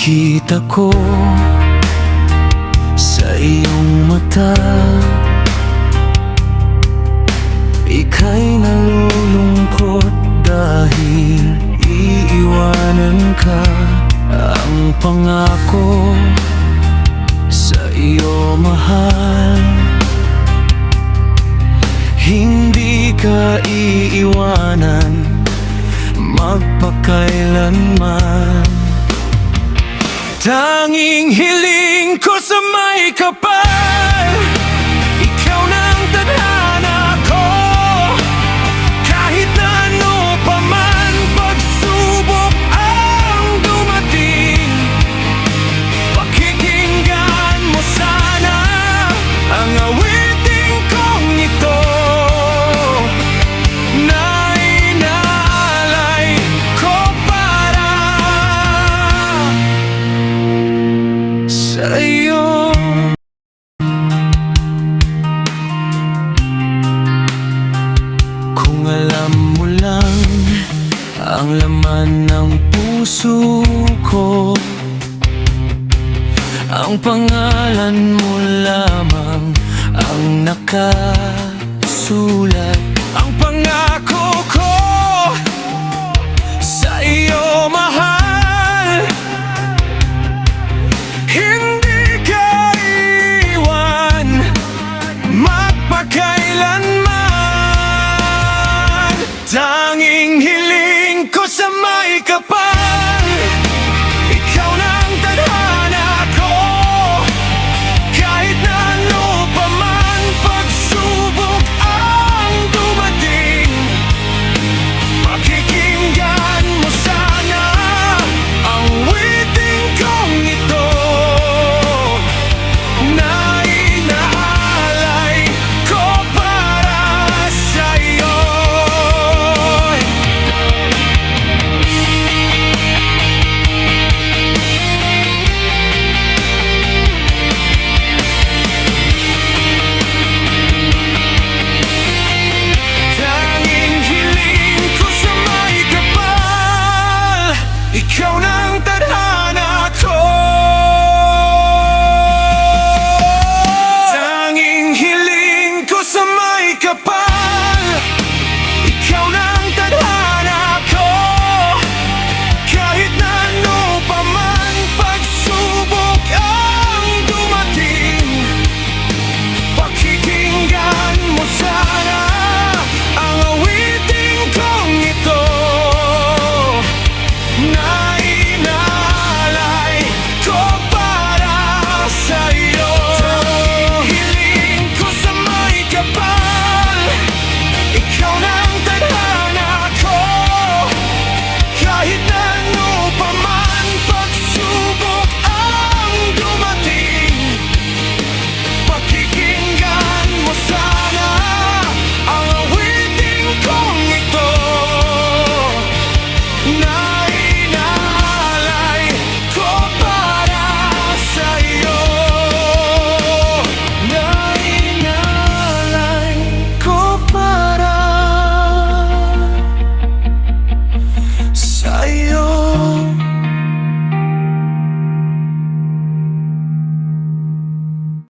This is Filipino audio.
Nakikita ko sa iyong mata, ika'y nalulungkot dahil iiwanan ka. Ang pangako sa iyo, mahal, hindi ka iiwanan magpakailanman. Tanging hiling ko sa may kapal, ikaw ng tadhana ko. Kahit na ano pa man pagsubok ang dumating, pakikinggan mo sana ang awiting kong ito na inaalay ko para sa iyo. Kung alam mo lang ang laman ng puso ko, ang pangalan mo lamang ang nakasulat.